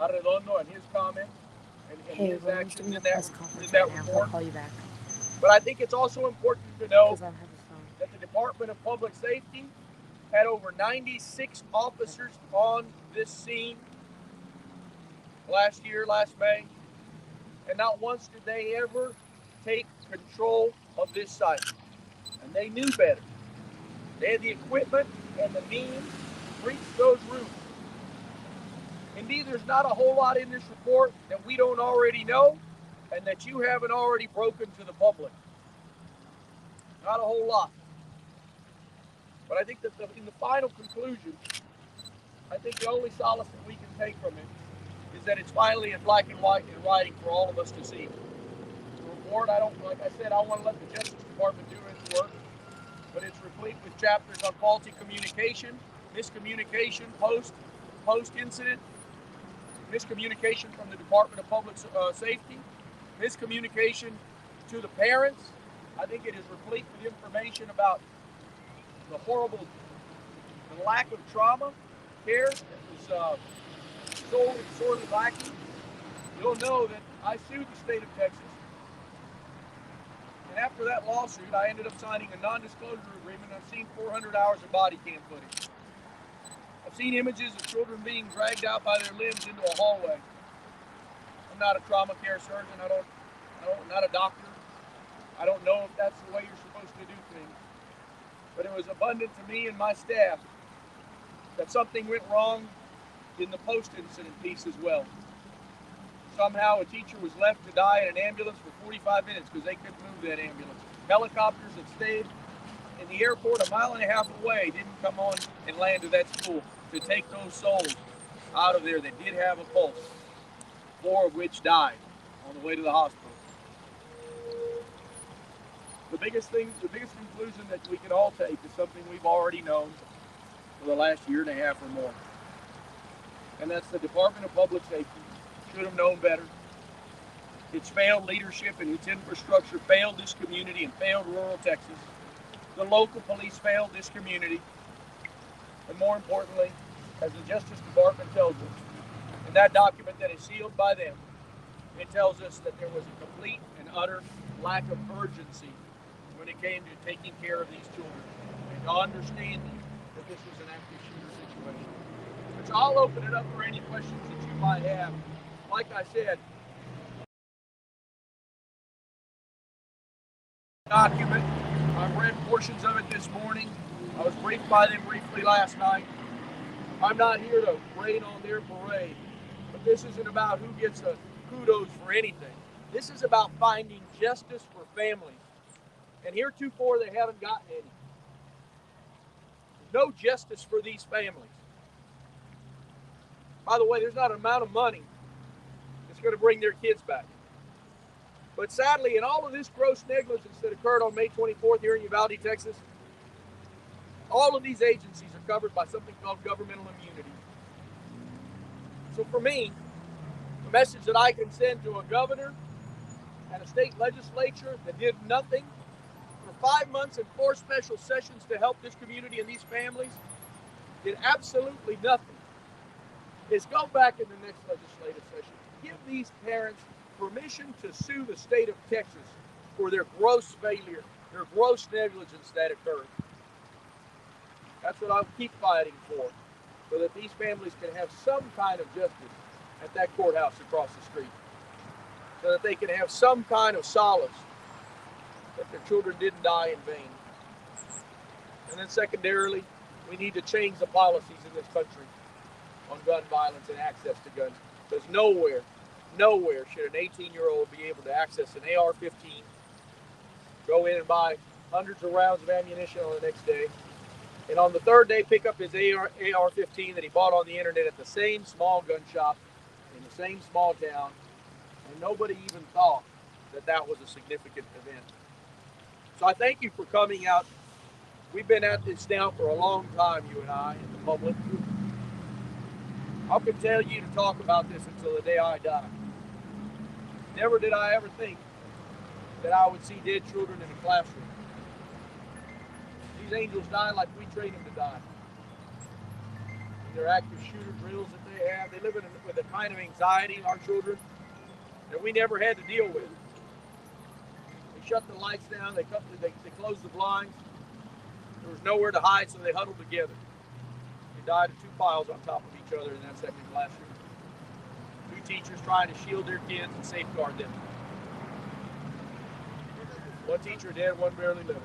Arredondo and his comments and Hey, his Roland's actions doing a in that press conference right now. He'll report. call you back But I think it's also important to know because I don't have his phone. that the Department of Public Safety had over 96 officers on this scene last year, last May, and not once did they ever take control of this site. And they knew better. They had the equipment and the means to breach those routes. Indeed, there's not a whole lot in this report that we don't already know and that you haven't already broken to the public. Not a whole lot. But I think that in the final conclusion, I think the only solace that we can take from it is that it's finally in black and white in writing for all of us to see. The report, like I said, I want to let the Justice Department do its work, but it's replete with chapters on faulty communication, miscommunication post incident, miscommunication from the Department of Public Safety, miscommunication to the parents. I think it is replete with information about the the lack of trauma care that was sorely lacking. You'll know that I sued the state of Texas, and after that lawsuit, I ended up signing a non-disclosure agreement. I've seen 400 hours of body cam footage. I've seen images of children being dragged out by their limbs into a hallway. I'm not a trauma care surgeon. I'm not a doctor. I don't know if that's the way you're supposed to do things. But it was abundant to me and my staff that something went wrong in the post-incident piece as well. Somehow a teacher was left to die in an ambulance for 45 minutes because they couldn't move that ambulance. Helicopters that stayed in the airport a mile and a half away didn't come on and land to that school to take those souls out of there that did have a pulse, 4 of which died on the way to the hospital. The biggest conclusion that we can all take is something we've already known for the last year and a half or more. And that's the Department of Public Safety should have known better. Its failed leadership and its infrastructure failed this community and failed rural Texas. The local police failed this community. And more importantly, as the Justice Department tells us, in that document that is sealed by them, it tells us that there was a complete and utter lack of urgency when it came to taking care of these children and to understanding that this was an active shooter situation. So I'll open it up for any questions that you might have. Like I said, document. I've read portions of it this morning. I was briefed by them briefly last night. I'm not here to rain on their parade, but this isn't about who gets a kudos for anything. This is about finding justice for families. And heretofore, they haven't gotten any. There's no justice for these families. By the way, there's not an amount of money that's going to bring their kids back. But sadly, in all of this gross negligence that occurred on May 24th here in Uvalde, Texas, all of these agencies are covered by something called governmental immunity. So for me, the message that I can send to a governor and a state legislature that did nothing for 5 months and 4 special sessions to help this community and these families, did absolutely nothing, is go back in the next legislative session. Give these parents permission to sue the state of Texas for their gross failure, their gross negligence that occurred. That's what I'll keep fighting for, so that these families can have some kind of justice at that courthouse across the street, so that they can have some kind of solace that their children didn't die in vain. And then secondarily, we need to change the policies in this country on gun violence and access to guns, because nowhere should an 18-year-old be able to access an AR-15, go in and buy hundreds of rounds of ammunition on the next day, and on the third day pick up his AR-15 that he bought on the internet at the same small gun shop in the same small town, and nobody even thought that that was a significant event. So I thank you for coming out. We've been at this now for a long time, you and I, and the public. I'll continue to talk about this until the day I die. Never did I ever think that I would see dead children in a classroom. These angels die like we train them to die. In their active shooter drills that they they have. They live with a kind of anxiety, our children, that we never had to deal with. They shut the lights down. They closed the blinds. There was nowhere to hide, so they huddled together. They died in 2 piles on top of each other in that second classroom. 2 teachers trying to shield their kids and safeguard them. 1 teacher dead, 1 barely living.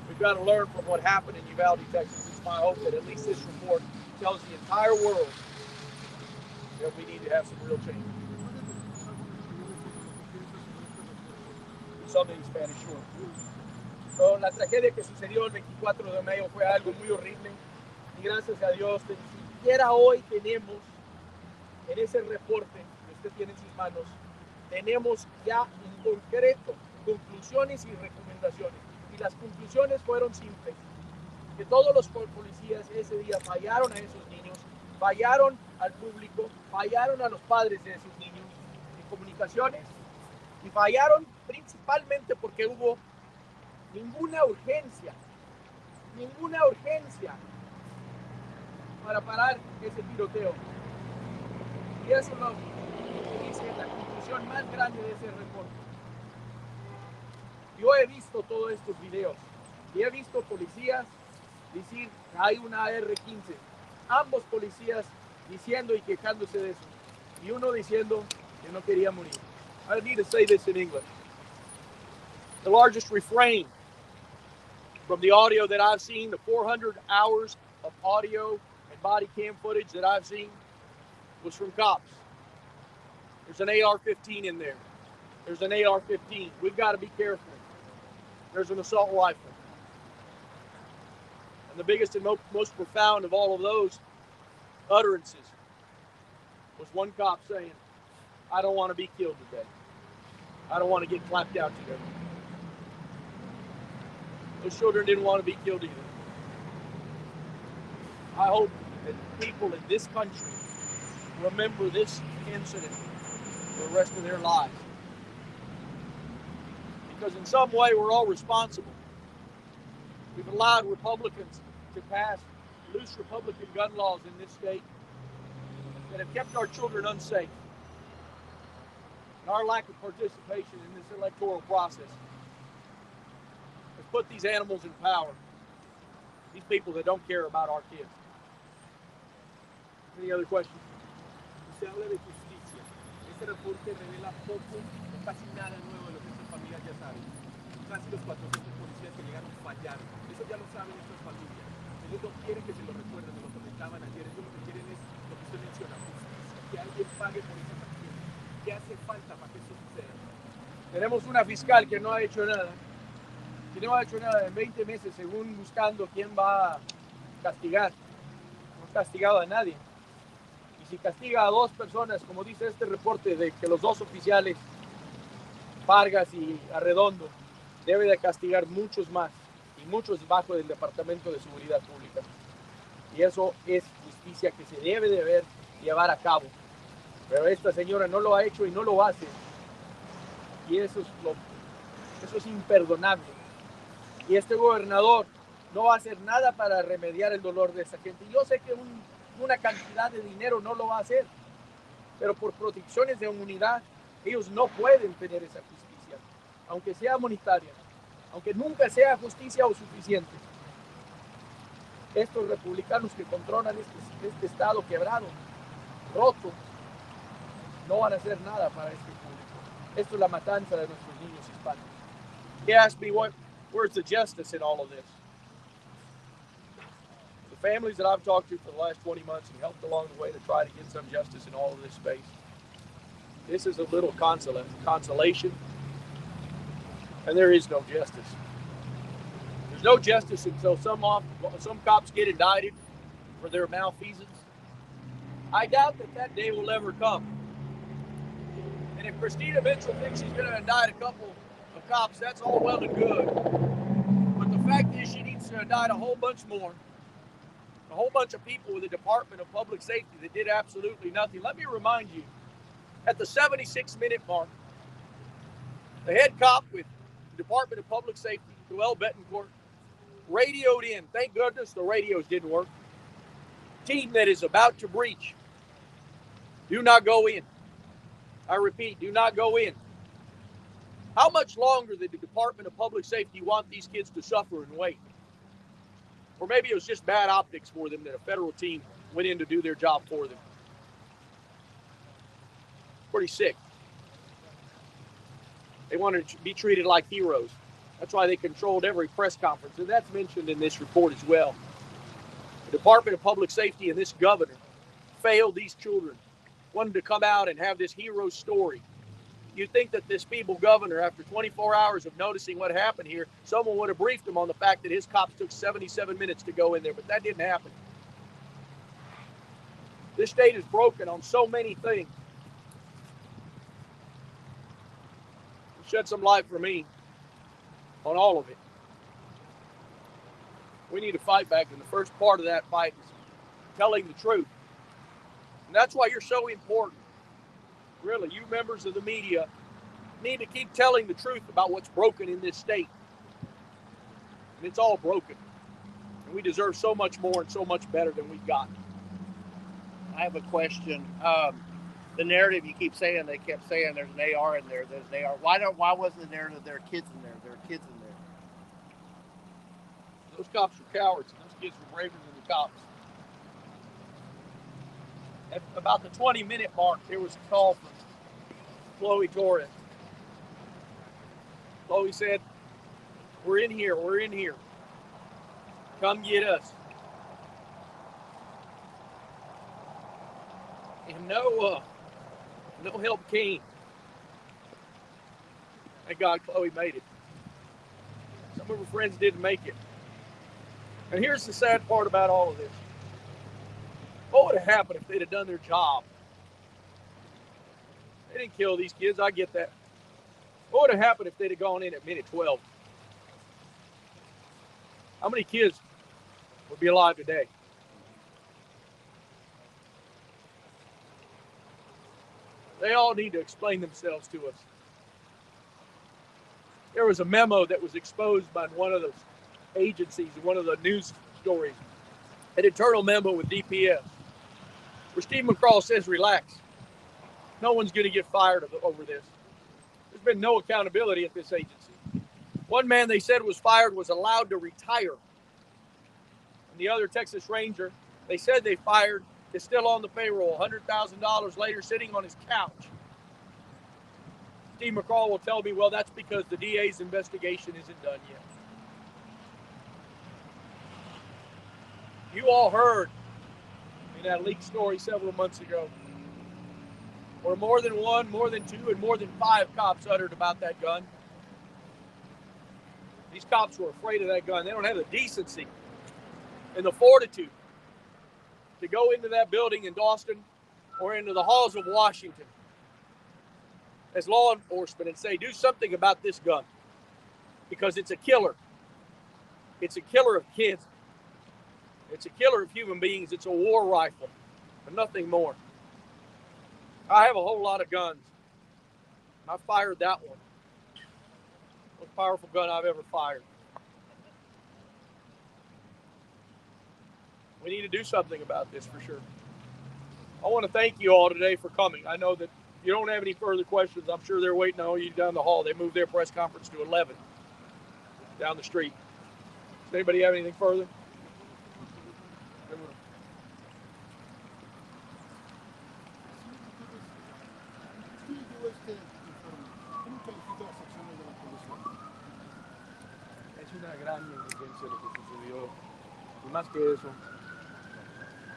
We've got to learn from what happened in Uvalde, Texas. It's my hope that at least this report tells the entire world that we need to have some real change. Something in Spanish, sure. So, la tragedia que sucedió el 24 de mayo fue algo muy horrible. Y gracias a Dios, ni siquiera hoy tenemos, en ese reporte que usted tiene en sus manos, tenemos ya en concreto conclusiones y recomendaciones. Y las conclusiones fueron simples. Que todos los policías ese día fallaron a esos niños, fallaron al público, fallaron a los padres de esos niños en comunicaciones y fallaron principalmente porque hubo ninguna urgencia para parar ese tiroteo. Y eso es lo que dice la conclusión más grande de ese reporte. Yo he visto todos estos videos y he visto policías decir que hay una AR-15. Ambos policías diciendo y quejándose de eso. Y uno diciendo que no quería morir. I need to say this in English. The largest refrain from the audio that I've seen, the 400 hours of audio and body cam footage that I've seen, was from cops. There's an AR-15 in there. There's an AR-15. We've got to be careful. There's an assault rifle. And the biggest and most profound of all of those utterances was one cop saying, I don't want to be killed today. I don't want to get clapped out today. Those children didn't want to be killed either. I hope that people in this country remember this incident for the rest of their lives. Because in some way we're all responsible. We've allowed Republicans to pass loose Republican gun laws in this state that have kept our children unsafe. And our lack of participation in this electoral process has put these animals in power. These people that don't care about our kids. Any other questions? Se habla de justicia. Este reporte revela poco o casi nada nuevo de lo que estas familias ya saben. Casi los 400 policías que llegaron fallaron. Eso ya lo saben estas familias. Ellos no quieren que se lo recuerden, lo comentaban ayer. Ellos lo que quieren es lo que usted menciona, justicia. Que alguien pague por esas acciones. ¿Qué hace falta para que eso suceda? Tenemos una fiscal que no ha hecho nada. Que no ha hecho nada en 20 meses, según buscando quién va a castigar. No ha castigado a nadie. Y si castiga a 2 personas, como dice este reporte de que los 2 oficiales, Vargas y Arredondo, debe de castigar muchos más. Y muchos bajo del Departamento de Seguridad Pública. Y eso es justicia que se debe de llevar a cabo. Pero esta señora no lo ha hecho y no lo hace. Y eso es imperdonable. Y este gobernador no va a hacer nada para remediar el dolor de esa gente. Yo sé que una cantidad de dinero no lo va a hacer, pero por protecciones de unidad, ellos no pueden tener esa justicia, aunque sea monetaria, aunque nunca sea justicia o suficiente. Estos republicanos que controlan este estado quebrado, roto, no van a hacer nada para este público. Esto es la matanza de nuestros niños hispanos. He asked me, where's the justice in all of this? The families that I've talked to for the last 20 months and helped along the way to try to get some justice in all of this space, this is a little consolation, and there is no justice. There's no justice until some cops get indicted for their malfeasance. I doubt that day will ever come. And if Christina Mitchell thinks she's going to indict a couple of cops, that's all well and good. But the fact is she needs to indict a whole bunch more. A whole bunch of people with the Department of Public Safety that did absolutely nothing. Let me remind you, at the 76-minute mark, the head cop with the Department of Public Safety, Joel Betancourt, radioed in. Thank goodness the radios didn't work. Team that is about to breach Do not go in. I repeat, do not go in. How much longer did the Department of Public Safety want these kids to suffer and wait? Or maybe it was just bad optics for them that a federal team went in to do their job for them. Pretty sick. They wanted to be treated like heroes. That's why they controlled every press conference, and that's mentioned in this report as well. The Department of Public Safety and this governor failed these children, wanted to come out and have this hero story. You'd think that this feeble governor, after 24 hours of noticing what happened here, someone would have briefed him on the fact that his cops took 77 minutes to go in there, but that didn't happen. This state is broken on so many things. Shed some light for me on all of it. We need to fight back, and the first part of that fight is telling the truth. And that's why you're so important. Really, you members of the media need to keep telling the truth about what's broken in this state. And it's all broken. And we deserve so much more and so much better than we've got. I have a question. The narrative you keep saying, they kept saying there's an AR in there, there's an AR. Why wasn't the narrative there are kids in there? There are kids in there. Those cops were cowards, and those kids were braver than the cops. At about the 20-minute mark, there was a call from Chloe Torres. Chloe said, we're in here. Come get us. And no help came. Thank God Chloe made it. Some of her friends didn't make it. And here's the sad part about all of this. What would have happened if they'd have done their job? They didn't kill these kids, I get that. What would have happened if they'd have gone in at minute 12? How many kids would be alive today? They all need to explain themselves to us. There was a memo that was exposed by one of those agencies, one of the news stories, an internal memo with DPS, where Steve McCraw says, relax. No one's going to get fired over this. There's been no accountability at this agency. One man they said was fired was allowed to retire. And the other Texas Ranger, they said they fired, is still on the payroll, $100,000 later sitting on his couch. Steve McCraw will tell me, well, that's because the DA's investigation isn't done yet. You all heard in that leaked story several months ago where more than one, more than two, and more than 5 cops uttered about that gun. These cops were afraid of that gun. They don't have the decency and the fortitude to go into that building in Dawson or into the halls of Washington as law enforcement and say, do something about this gun because it's a killer. It's a killer of kids. It's a killer of human beings. It's a war rifle, but nothing more. I have a whole lot of guns. I fired that one. Most powerful gun I've ever fired. We need to do something about this for sure. I want to thank you all today for coming. I know that if you don't have any further questions, I'm sure they're waiting on you down the hall. They moved their press conference to 11 down the street. Does anybody have anything further? Es una gran negligencia lo que sucedió. Y más que eso,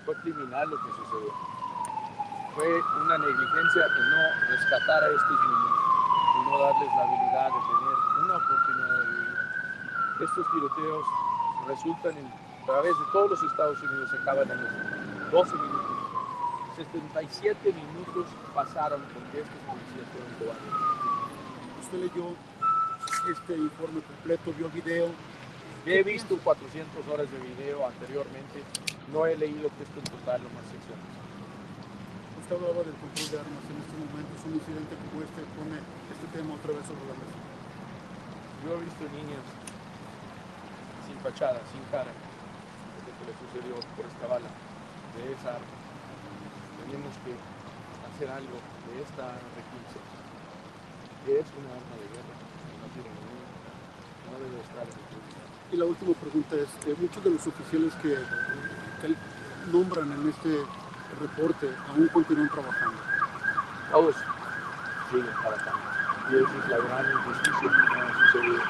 fue criminal lo que sucedió. Fue una negligencia de no rescatar a estos niños y no darles la habilidad de tener una oportunidad de vivir. Estos tiroteos resultan a través de todos los Estados Unidos, se acaban en los 12 minutos. 77 minutos pasaron porque estos policías fueron cobardes. Usted leyó este informe completo, vio video. He visto 400 horas de video anteriormente. No he leído esto en total lo más secciones. Usted hablaba del control de armas en estos momentos. Un incidente como este pone este tema otra vez sobre la mesa. Yo he visto niños sin fachada, sin cara, desde que le sucedió por esta bala de esa arma. Tenemos que hacer algo de esta recurso, que es una arma de guerra, que no tiene ningún, no debe estar en el público. Y la última pregunta es, muchos de los oficiales que nombran en este reporte aún continúan trabajando. Todos siguen trabajando. Y esa es la gran injusticia que ha sucedido.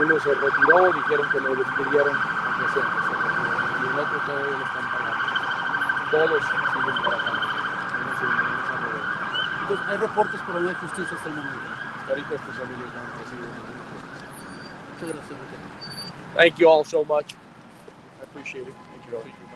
Uno se retiró, dijeron que lo despidieron, aunque sea, se retiró. Y el otro todavía lo están pagando. Todos siguen trabajando. Entonces, hay reportes, pero no hay justicia hasta el momento. Ahorita estos amigos no han recibido ninguna justicia. Muchas gracias, Rogelio. Thank you all so much. I appreciate it. Thank you all.